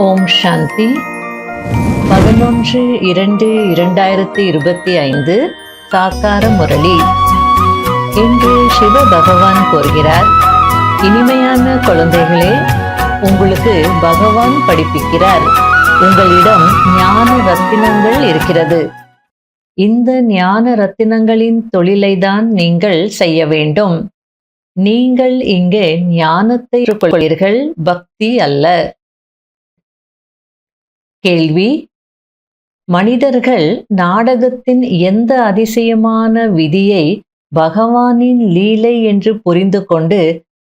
ஓம் சாந்தி. 11/2/2025 சாக்கார முரளி. இன்று சிவ பகவான் கூறுகிறார், இனிமையான குழந்தைகளே, உங்களுக்கு பகவான் படிப்பிக்கிறார். உங்களிடம் ஞான ரத்தினங்கள் இருக்கிறது. இந்த ஞான ரத்தினங்களின் தொழிலைதான் நீங்கள் செய்ய வேண்டும். நீங்கள் இங்கே ஞானத்தை பெற்றுக்கொள்வீர்கள், பக்தி அல்ல. கேள்வி: மனிதர்கள் நாடகத்தின் எந்த அதிசயமான விதியை பகவானின் லீலை என்று புரிந்து கொண்டு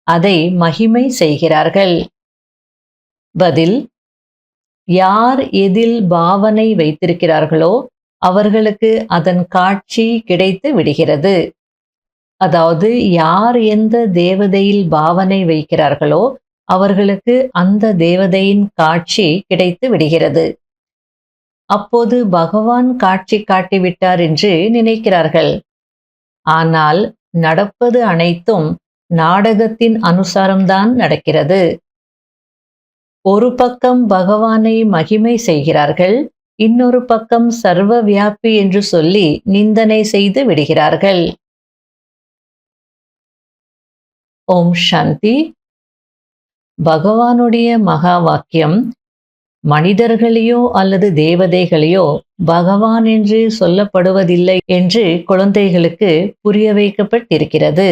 அதை மகிமை செய்கிறார்கள்? பதில்: யார் எதில் பாவனை வைத்திருக்கிறார்களோ அவர்களுக்கு அதன் காட்சி கிடைத்து விடுகிறது. அதாவது, யார் எந்த தேவதையில் பாவனை வைக்கிறார்களோ அவர்களுக்கு அந்த தேவதையின் காட்சி கிடைத்து விடுகிறது. அப்போது பகவான் காட்சி காட்டிவிட்டார் என்று நினைக்கிறார்கள். ஆனால் நடப்பது அனைத்தும் நாடகத்தின் அனுசாரம்தான் நடக்கிறது. ஒரு பக்கம் பகவானை மகிமை செய்கிறார்கள், இன்னொரு பக்கம் சர்வ வியாபி என்று சொல்லி நிந்தனை செய்து விடுகிறார்கள். ஓம் சாந்தி. பகவானுடைய மகா வாக்கியம் மனிதர்களையோ அல்லது தேவதைகளையோ பகவான் என்று சொல்லப்படுவதில்லை என்று குழந்தைகளுக்கு புரிய வைக்கப்பட்டிருக்கிறது.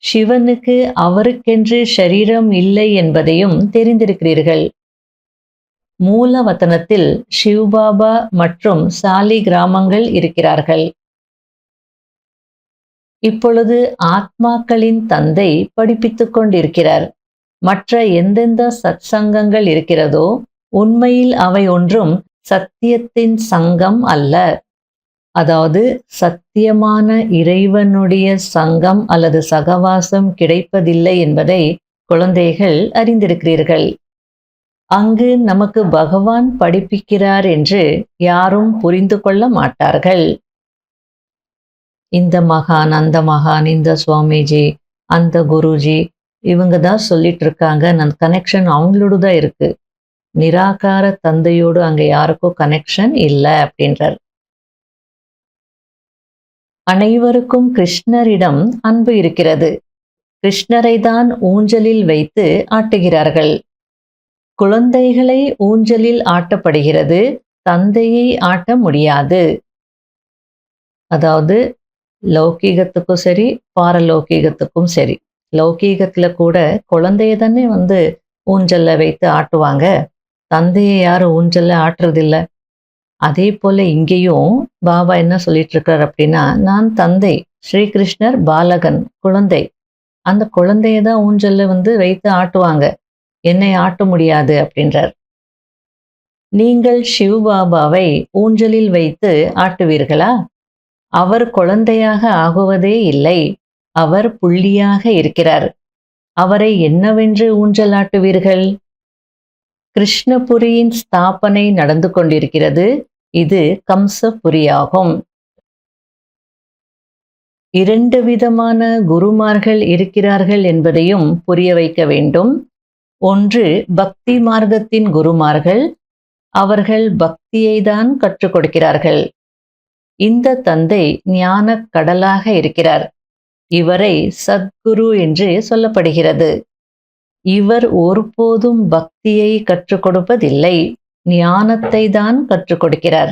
சிவனுக்கு அவருக்கென்று ஷரீரம் இல்லை என்பதையும் தெரிந்திருக்கிறீர்கள். மூலவத்தனத்தில் சிவ்பாபா மற்றும் சாலி கிராமங்கள் இருக்கிறார்கள். இப்பொழுது ஆத்மாக்களின் தந்தை படிப்பித்துக் கொண்டிருக்கிறார். மற்ற எந்தெந்த சத்சங்கங்கள் இருக்கிறதோ உண்மையில் அவை ஒன்றும் சத்தியத்தின் சங்கம் அல்ல. அதாவது சத்தியமான இறைவனுடைய சங்கம் அல்லது சகவாசம் கிடைப்பதில்லை என்பதை குழந்தைகள் அறிந்திருக்கிறீர்கள். அங்கு நமக்கு பகவான் படிப்பிக்கிறார் என்று யாரும் புரிந்து கொள்ள மாட்டார்கள். இந்த மகான், அந்த மகான், இந்த சுவாமிஜி, அந்த குருஜி, இவங்க தான் சொல்லிட்டு இருக்காங்க. அந்த கனெக்ஷன் அவங்களோடு தான் இருக்கு. நிராகார தந்தையோடு அங்க யாருக்கும் கனெக்ஷன் இல்லை அப்படின்றார். அனைவருக்கும் கிருஷ்ணரிடம் அன்பு இருக்கிறது. கிருஷ்ணரை தான் ஊஞ்சலில் வைத்து ஆட்டுகிறார்கள். குழந்தைகளை ஊஞ்சலில் ஆட்டப்படுகிறது, தந்தையை ஆட்ட முடியாது. அதாவது லௌகீகத்துக்கும் சரி, பாரலௌகீகத்துக்கும் சரி. லௌகீகத்துல கூட குழந்தைய தானே ஊஞ்சல்ல வைத்து ஆட்டுவாங்க, தந்தையை யாரும் ஊஞ்சல்ல ஆட்டுறதில்ல. அதே போல இங்கேயும் பாபா என்ன சொல்லிட்டு இருக்கார் அப்படின்னா, நான் தந்தை, ஸ்ரீகிருஷ்ணர் பாலகன், குழந்தை. அந்த குழந்தைய தான் ஊஞ்சல்ல வைத்து ஆட்டுவாங்க, என்னை ஆட்ட முடியாது அப்படின்றார். நீங்கள் சிவ் பாபாவை ஊஞ்சலில் வைத்து ஆட்டுவீர்களா? அவர் குழந்தையாக ஆகுவதே இல்லை, அவர் புள்ளியாக இருக்கிறார். அவரை என்னவென்று ஊஞ்சலாட்டுவீர்கள்? கிருஷ்ணபுரியின் ஸ்தாபனை நடந்து கொண்டிருக்கிறது. இது கம்சபுரியாகும். 2 விதமான குருமார்கள் இருக்கிறார்கள் என்பதையும் புரிய வைக்க வேண்டும். ஒன்று பக்தி மார்க்கத்தின் குருமார்கள். அவர்கள் பக்தியை தான் கற்றுக் கொடுக்கிறார்கள். இந்த தந்தை ஞான கடலாக இருக்கிறார். இவரை சத்குரு என்று சொல்லப்படுகிறது. இவர் ஒருபோதும் பக்தியை கற்றுக் கொடுப்பதில்லை, ஞானத்தை தான் கற்றுக் கொடுக்கிறார்.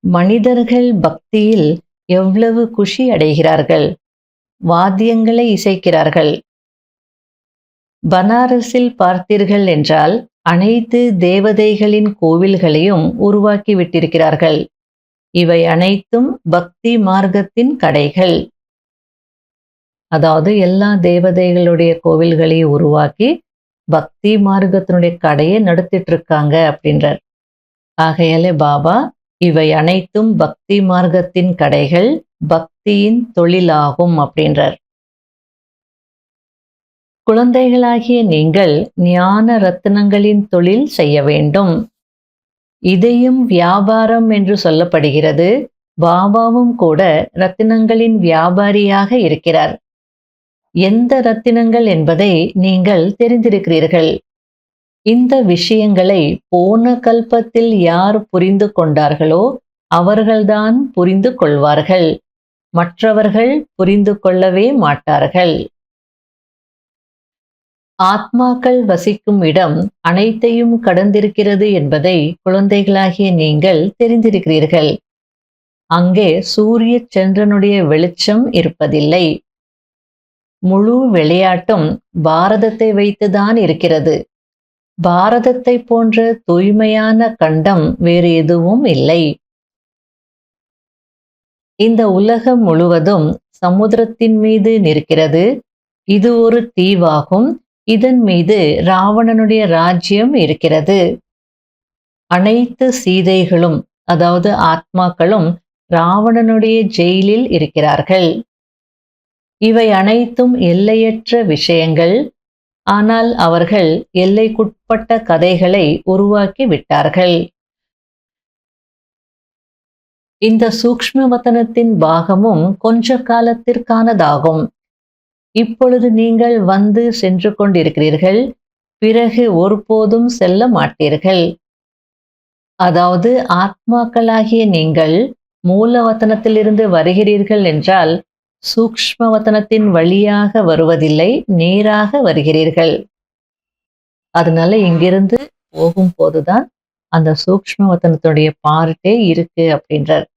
மனிதர்கள் பக்தியில் எவ்வளவு குஷி அடைகிறார்கள், வாத்தியங்களை இசைக்கிறார்கள். பனாரஸில் பார்த்தீர்கள் என்றால் அனைத்து தேவதைகளின் கோவில்களையும் உருவாக்கி விட்டிருக்கிறார்கள். இவை அனைத்தும் பக்தி மார்க்கத்தின் கடைகள். அதாவது எல்லா தேவதைகளுடைய கோவில்களையும் உருவாக்கி பக்தி மார்க்கத்தினுடைய கடையை நடத்திட்டு இருக்காங்க அப்படின்றார். ஆகையாலே பாபா இவை அனைத்தும் பக்தி மார்க்கத்தின் கடைகள், பக்தியின் தொழிலாகும் அப்படின்றார். குழந்தைகளாகிய நீங்கள் ஞான ரத்தினங்களின் தொழில் செய்ய வேண்டும். இதையும் வியாபாரம் என்று சொல்லப்படுகிறது. பாபாவும் கூட ரத்தினங்களின் வியாபாரியாக இருக்கிறார். எந்த ரத்தினங்கள் என்பதை நீங்கள் தெரிந்திருக்கிறீர்கள். இந்த விஷயங்களை போன கல்பத்தில் யார் புரிந்து கொண்டார்களோ அவர்கள்தான் புரிந்து கொள்வார்கள். மற்றவர்கள் புரிந்து கொள்ளவே மாட்டார்கள். ஆத்மாக்கள் வசிக்கும் இடம் அனைத்தையும் கடந்திருக்கிறது என்பதை குழந்தைகளாகிய நீங்கள் தெரிந்திருக்கிறீர்கள். அங்கே சூரிய சந்திரனுடைய வெளிச்சம் இருப்பதில்லை. முழு விளையாட்டும் பாரதத்தை வைத்துதான் இருக்கிறது. பாரதத்தை போன்ற தூய்மையான கண்டம் வேறு எதுவும் இல்லை. இந்த உலகம் முழுவதும் சமுத்திரத்தின் மீது நிற்கிறது. இது ஒரு தீவாகும். இதன் மீது ராவணனுடைய ராஜ்யம் இருக்கிறது. அனைத்து சீதைகளும், அதாவது ஆத்மாக்களும் ராவணனுடைய ஜெயிலில் இருக்கிறார்கள். இவை அனைத்தும் எல்லையற்ற விஷயங்கள். ஆனால் அவர்கள் எல்லைக்குட்பட்ட கதைகளை உருவாக்கி விட்டார்கள். இந்த சூக்ஷ்மவதனத்தின் பாகமும் கொஞ்ச காலத்திற்கானதாகும். இப்பொழுது நீங்கள் வந்து சென்று கொண்டிருக்கிறீர்கள். பிறகு ஒருபோதும் செல்ல மாட்டீர்கள். அதாவது ஆத்மாக்களாகிய நீங்கள் மூலவதனத்திலிருந்து வருகிறீர்கள் என்றால் சூக்ஷ்மவதனத்தின் வழியாக வருவதில்லை, நேராக வருகிறீர்கள். அதனால இங்கிருந்து போகும்போதுதான் அந்த சூக்ஷ்மவதனத்துடைய பார்ட்டே இருக்கு அப்படின்றார்.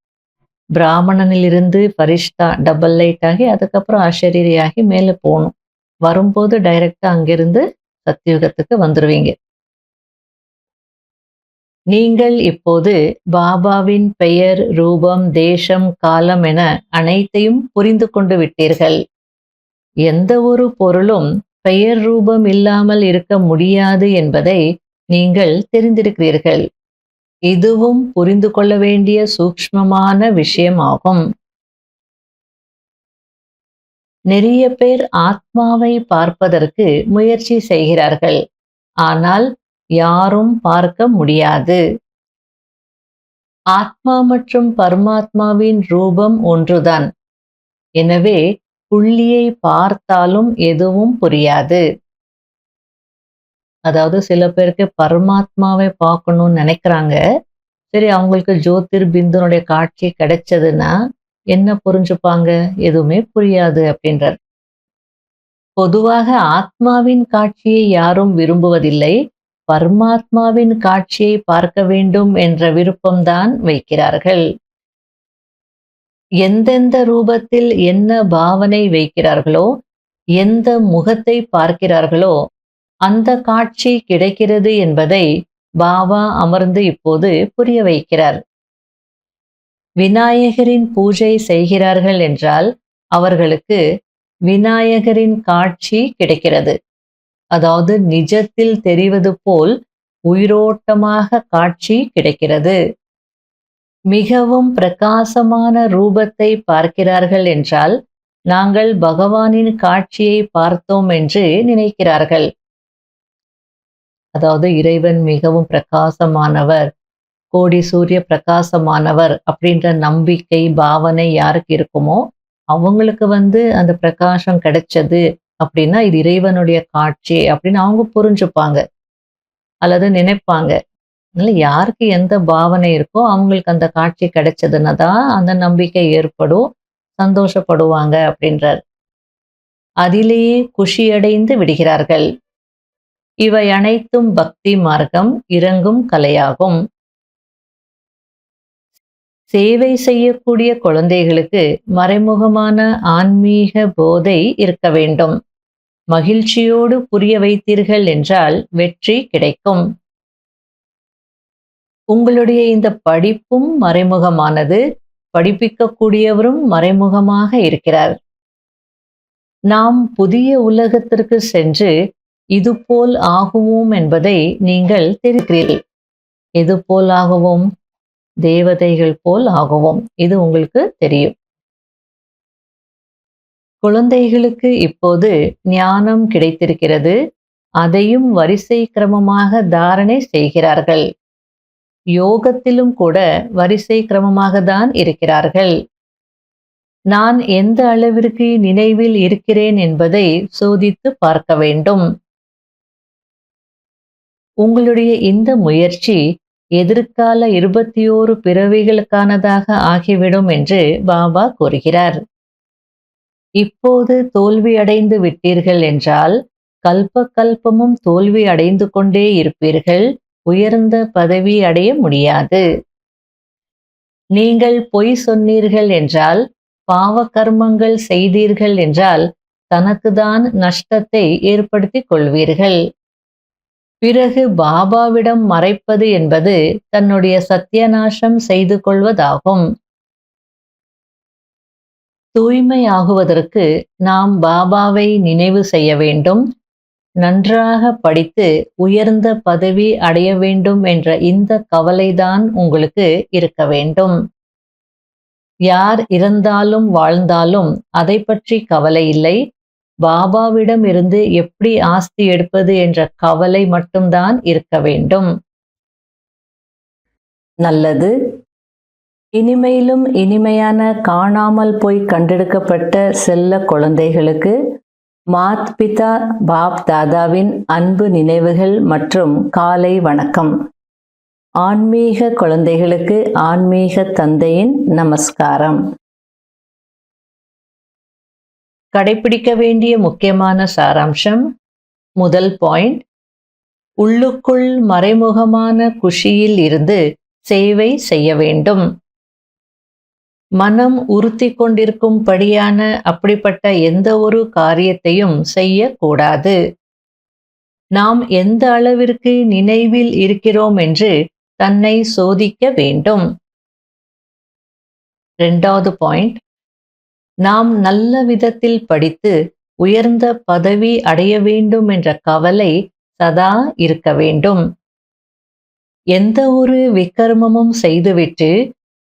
பிராமணனிலிருந்து பரிஷ்தா டபுள் லைட் ஆகி அதுக்கப்புறம் அஷரீரியாகி மேலே போகணும். வரும்போது டைரக்டா அங்கிருந்து சத்தியுகத்துக்கு வந்துருவீங்க. நீங்கள் இப்போது பாபாவின் பெயர், ரூபம், தேசம், காலம் என அனைத்தையும் புரிந்து கொண்டு விட்டீர்கள். எந்த ஒரு பொருளும் பெயர் ரூபம் இல்லாமல் இருக்க முடியாது என்பதை நீங்கள் தெரிந்திருக்கிறீர்கள். இதுவும் புரிந்து கொள்ள வேண்டிய சூக்ஷ்மமான விஷயமாகும். நிறைய பேர் ஆத்மாவை பார்ப்பதற்கு முயற்சி செய்கிறார்கள். ஆனால் யாரும் பார்க்க முடியாது. ஆத்மா மற்றும் பரமாத்மாவின் ரூபம் ஒன்றுதான். எனவே புள்ளியை பார்த்தாலும் எதுவும் புரியாது. அதாவது சில பேருக்கு பரமாத்மாவை பார்க்கணும்னு நினைக்கிறாங்க. சரி, அவங்களுக்கு ஜோதிர் பிந்துனுடைய காட்சி கிடைச்சதுன்னா என்ன புரிஞ்சுப்பாங்க? எதுவுமே புரியாது அப்படின்றார். பொதுவாக ஆத்மாவின் காட்சியை யாரும் விரும்புவதில்லை. பரமாத்மாவின் காட்சியை பார்க்க வேண்டும் என்ற விருப்பம்தான் வைக்கிறார்கள். எந்தெந்த ரூபத்தில் என்ன பாவனை வைக்கிறார்களோ, எந்த முகத்தை பார்க்கிறார்களோ அந்த காட்சி கிடைக்கிறது என்பதை பாபா அமர்ந்து இப்போது புரிய வைக்கிறார். விநாயகரின் பூஜை செய்கிறார்கள் என்றால் அவர்களுக்கு விநாயகரின் காட்சி கிடைக்கிறது. அதாவது நிஜத்தில் தெரிவது போல் உயிரோட்டமாக காட்சி கிடைக்கிறது. மிகவும் பிரகாசமான ரூபத்தை பார்க்கிறார்கள் என்றால் நாங்கள் பகவானின் காட்சியை பார்த்தோம் என்று நினைக்கிறார்கள். அதாவது இறைவன் மிகவும் பிரகாசமானவர், கோடி சூரிய பிரகாசமானவர் அப்படின்ற நம்பிக்கை பாவனை யாருக்கு இருக்குமோ அவங்களுக்கு அந்த பிரகாசம் கிடைச்சது அப்படின்னா இது இறைவனுடைய காட்சி அப்படின்னு அவங்க புரிஞ்சுப்பாங்க அல்லது நினைப்பாங்க. அதனால யாருக்கு எந்த பாவனை இருக்கோ அவங்களுக்கு அந்த காட்சி கிடைச்சதுன்னா தான் அந்த நம்பிக்கை ஏற்படும், சந்தோஷப்படுவாங்க அப்படின்றார். அதிலேயே குஷியடைந்து விடுகிறார்கள். இவை அனைத்தும் பக்தி மார்க்கம், இறங்கும் கலையாகும். சேவை செய்யக்கூடிய குழந்தைகளுக்கு மறைமுகமான ஆன்மீக போதை இருக்க வேண்டும். மகிழ்ச்சியோடு புரிய வைத்தீர்கள் என்றால் வெற்றி கிடைக்கும். உங்களுடைய இந்த படிப்பும் மறைமுகமானது, படிப்பிக்கக்கூடியவரும் மறைமுகமாக இருக்கிறார். நாம் புதிய உலகத்திற்கு சென்று இதுபோல் ஆகுவோம் என்பதை நீங்கள் தெரிகிறீர்கள். எதுபோல் ஆகுவோம்? தேவதைகள் போல் ஆகுவோம். இது உங்களுக்கு தெரியும். குழந்தைகளுக்கு இப்போது ஞானம் கிடைத்திருக்கிறது. அதையும் வரிசை கிரமமாக தாரணை செய்கிறார்கள். யோகத்திலும் கூட வரிசை கிரமமாக தான் இருக்கிறார்கள். நான் எந்த அளவிற்கு நினைவில் இருக்கிறேன் என்பதை சோதித்து பார்க்க வேண்டும். உங்களுடைய இந்த முயற்சி எதிர்கால 21 பிறவிகளுக்கானதாக ஆகிவிடும் என்று பாபா கூறுகிறார். இப்போது தோல்வி அடைந்து விட்டீர்கள் என்றால் கல்ப கல்பமும் தோல்வி அடைந்து கொண்டே இருப்பீர்கள். உயர்ந்த பதவி அடைய முடியாது. நீங்கள் பொய் சொன்னீர்கள் என்றால், பாவ கர்மங்கள் செய்தீர்கள் என்றால் தனக்குதான் நஷ்டத்தை ஏற்படுத்திக் கொள்வீர்கள். பிறகு பாபாவிடம் மறைப்பது என்பது தன்னுடைய சத்தியநாசம் செய்து கொள்வதாகும். தூய்மையாகுவதற்கு நாம் பாபாவை நினைவு செய்ய வேண்டும். நன்றாக படித்து உயர்ந்த பதவி அடைய வேண்டும் என்ற இந்த கவலைதான் உங்களுக்கு இருக்க வேண்டும். யார் இறந்தாலும் வாழ்ந்தாலும் அதை பற்றி கவலை இல்லை. பாபாவிடம் இருந்து எப்படி ஆஸ்தி எடுப்பது என்ற கவலை மட்டும்தான் இருக்க வேண்டும். நல்லது. இனிமையிலும் இனிமையான காணாமல் போய் கண்டெடுக்கப்பட்ட செல்ல குழந்தைகளுக்கு மாத் பிதா பாப் தாதாவின் அன்பு நினைவுகள் மற்றும் காலை வணக்கம். ஆன்மீக குழந்தைகளுக்கு ஆன்மீக தந்தையின் நமஸ்காரம். கடைபிடிக்க வேண்டிய முக்கியமான சாராம்சம். முதல் பாயிண்ட், உள்ளுக்குள் மறைமுகமான குஷியில் இருந்து சேவை செய்ய வேண்டும். மனம் உறுத்தி கொண்டிருக்கும்படியான அப்படிப்பட்ட எந்த ஒரு காரியத்தையும் செய்யக்கூடாது. நாம் எந்த அளவிற்கு நினைவில் இருக்கிறோம் என்று தன்னை சோதிக்க வேண்டும். இரண்டாவது பாயிண்ட், நாம் நல்ல விதத்தில் படித்து உயர்ந்த பதவி அடைய வேண்டும் என்ற கவலை சதா இருக்க வேண்டும். எந்த ஒரு விக்கர்மமும் செய்துவிட்டு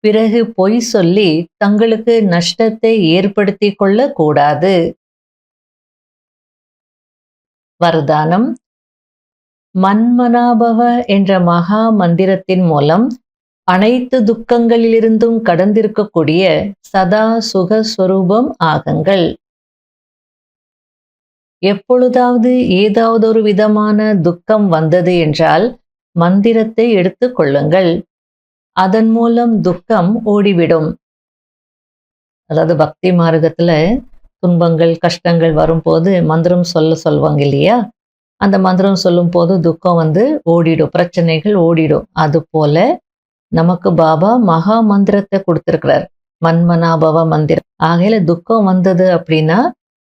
பிறகு பொய் சொல்லி தங்களுக்கு நஷ்டத்தை ஏற்படுத்தி கொள்ள கூடாது. வரதானம். மன்மனாபவ என்ற மகா மந்திரத்தின் மூலம் அனைத்து துக்கங்களிலிருந்தும் கடந்திருக்கக்கூடிய சதா சுகஸ்வரூபம் ஆகுங்கள். எப்பொழுதாவது ஏதாவது ஒரு விதமான துக்கம் வந்தது என்றால் மந்திரத்தை எடுத்துக் கொள்ளுங்கள். அதன் மூலம் துக்கம் ஓடிவிடும். அதாவது பக்தி மார்க்கத்துல துன்பங்கள் கஷ்டங்கள் வரும்போது மந்திரம் சொல்லுவாங்க இல்லையா? அந்த மந்திரம் சொல்லும் போது துக்கம் ஓடிடும், பிரச்சனைகள் ஓடிடும். அது போல நமக்கு பாபா மகா மந்திரத்தை கொடுத்திருக்கிறார், மன்மனாபவ மந்திரம். ஆகையில துக்கம் வந்தது அப்படின்னா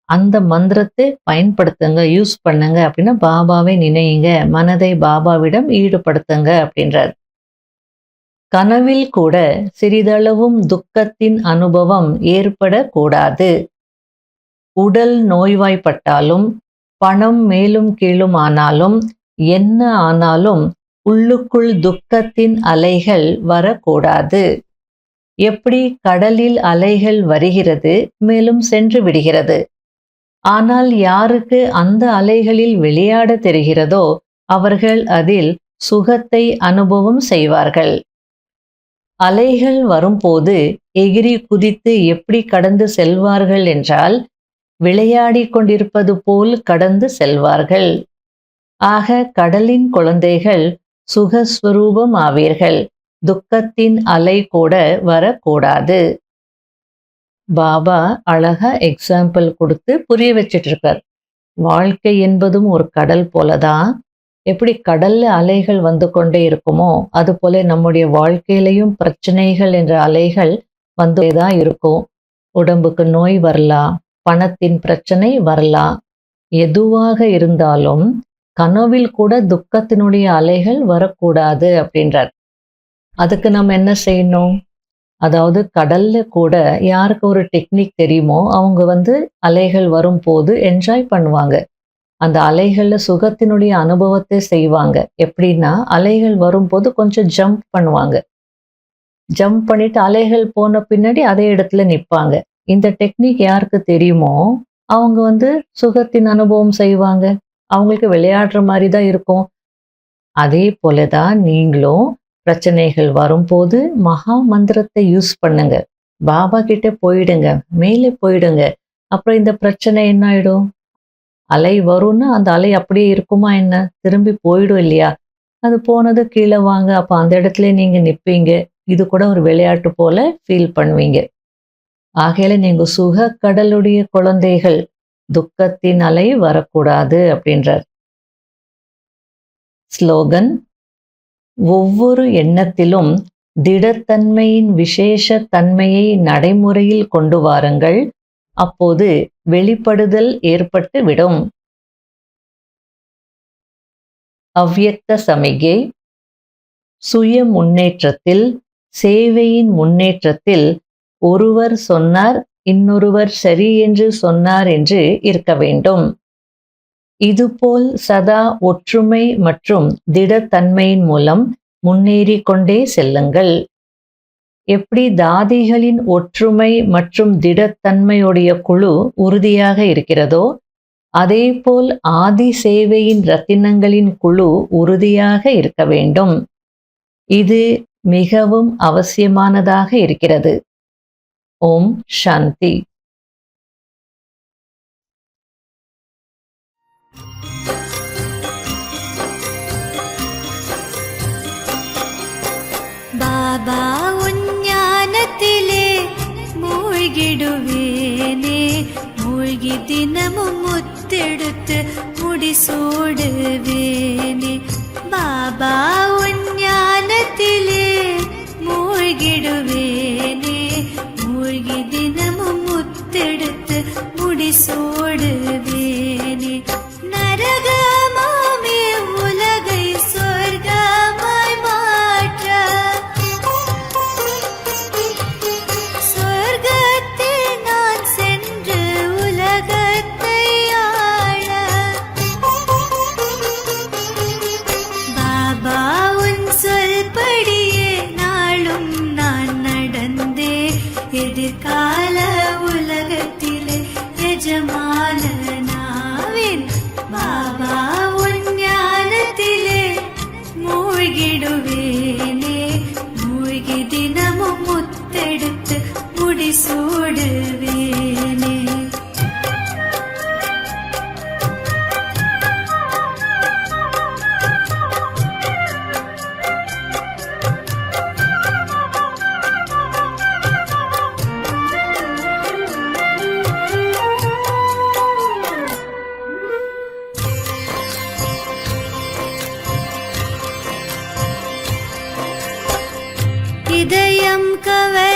அந்த மந்திரத்தை பயன்படுத்துங்க, யூஸ் பண்ணுங்க. அப்படின்னா பாபாவை நினையுங்க, மனதை பாபாவிடம் ஈடுபடுத்துங்க அப்படின்றார். கனவில் கூட சிறிதளவும் துக்கத்தின் அனுபவம் ஏற்படக்கூடாது. உடல் நோய்வாய்ப்பட்டாலும், பணம் மேலும் கீழும் ஆனாலும், என்ன ஆனாலும் உள்ளுக்குள் துக்கத்தின் அலைகள் வரக்கூடாது. எப்படி கடலில் அலைகள் வருகிறது, மேலும் சென்று விடுகிறது. ஆனால் யாருக்கு அந்த அலைகளில் விளையாட தெரிகிறதோ அவர்கள் அதில் சுகத்தை அனுபவம் செய்வார்கள். அலைகள் வரும்போது எகிரி குதித்து எப்படி கடந்து செல்வார்கள் என்றால் விளையாடி கொண்டிருப்பது போல் கடந்து செல்வார்கள். ஆக கடலின் குழந்தைகள் சுகஸ்வரூபம் ஆவீர்கள். துக்கத்தின் அலை கூட வரக்கூடாது. பாபா அழகா எக்ஸாம்பிள் கொடுத்து புரிய வச்சிட்டு இருக்கார். வாழ்க்கை என்பதும் ஒரு கடல் போலதான். எப்படி கடல்ல அலைகள் வந்து கொண்டே இருக்குமோ அது போல நம்முடைய வாழ்க்கையிலையும் பிரச்சனைகள் என்ற அலைகள் வந்துதான் இருக்கும். உடம்புக்கு நோய் வரலாம், பணத்தின் பிரச்சனை வரலாம். எதுவாக இருந்தாலும் கனவில் கூட துக்கத்தினுடைய அலைகள் வரக்கூடாது அப்படின்றார். அதுக்கு நம்ம என்ன செய்யணும்? அதாவது கடல்ல கூட யாருக்கு ஒரு டெக்னிக் தெரியுமோ அவங்க அலைகள் வரும்போது என்ஜாய் பண்ணுவாங்க. அந்த அலைகள்ல சுகத்தினுடைய அனுபவத்தை செய்வாங்க. எப்படின்னா அலைகள் வரும்போது கொஞ்சம் ஜம்ப் பண்ணுவாங்க. ஜம்ப் பண்ணிட்டு அலைகள் போன பின்னாடி அதே இடத்துல நிற்பாங்க. இந்த டெக்னிக் யாருக்கு தெரியுமோ அவங்க சுகத்தின் அனுபவம் செய்வாங்க. அவங்களுக்கு விளையாடுற மாதிரி தான் இருக்கும். அதே போலதான் நீங்களும் பிரச்சனைகள் வரும்போது மகா மந்திரத்தை யூஸ் பண்ணுங்க. பாபா கிட்ட போயிடுங்க, மேலே போயிடுங்க. அப்புறம் இந்த பிரச்சனை என்ன ஆயிடும்? அலை வரும்னா அந்த அலை அப்படியே இருக்குமா என்ன? திரும்பி போயிடும் இல்லையா? அது போனது கீழே வாங்க, அப்ப அந்த இடத்துல நீங்க நிப்பீங்க. இது கூட ஒரு விளையாட்டு போல ஃபீல் பண்ணுவீங்க. ஆகையால நீங்க சுக கடலுடைய குழந்தைகள், துக்கத்தின் அலை வரக்கூடாது அப்படின்றார். ஸ்லோகன்: ஒவ்வொரு எண்ணத்திலும் திடத்தன்மையின் விசேஷ தன்மையை நடைமுறையில் கொண்டு வாருங்கள். அப்போது வெளிப்படுதல் ஏற்பட்டு விடும். அவ்யக்த சமிகை: சுய முன்னேற்றத்தில், சேவையின் முன்னேற்றத்தில் ஒருவர் சொன்னார், இன்னொருவர் சரி என்று சொன்னார் என்று இருக்க வேண்டும். இதுபோல் சதா ஒற்றுமை மற்றும் திடத்தன்மையின் மூலம் முன்னேறி கொண்டே செல்லுங்கள். எப்படி தாதிகளின் ஒற்றுமை மற்றும் திடத்தன்மையுடைய குழு உறுதியாக இருக்கிறதோ, அதேபோல் ஆதி சேவையின் ரத்தினங்களின் குழு உறுதியாக இருக்க வேண்டும். இது மிகவும் அவசியமானதாக இருக்கிறது. ஓம் சாந்தி. பாபா உஞ்ஞானத்திலே மூழ்கிடுவேனே, மூழ்கி தினமும் முத்தெடுத்து முடிசூடுவேனே. பாபா உஞ்ஞானத்திலே மூழ்கிடுவேனே, மூழ்கி தினமும் முத்தெடுத்து முடிசூடுவேனே. நரகமாமே உலகை சொர்க்கமாய் மாற்ற, சொர்க்கத்தில் நான் சென்று உலகத்தை ஆள. பாபா உன் சொல்படியே நாளும் நான் நடந்தே, எதிர்கால உலகத்திலே எஜமானனாவேன். பாபா உன் ஞானத்திலே மூழ்கிடுவேனே, மூழ்கி தினமும் முத்தெடுத்து முடிசூடுவேனே. இதயம் கவர்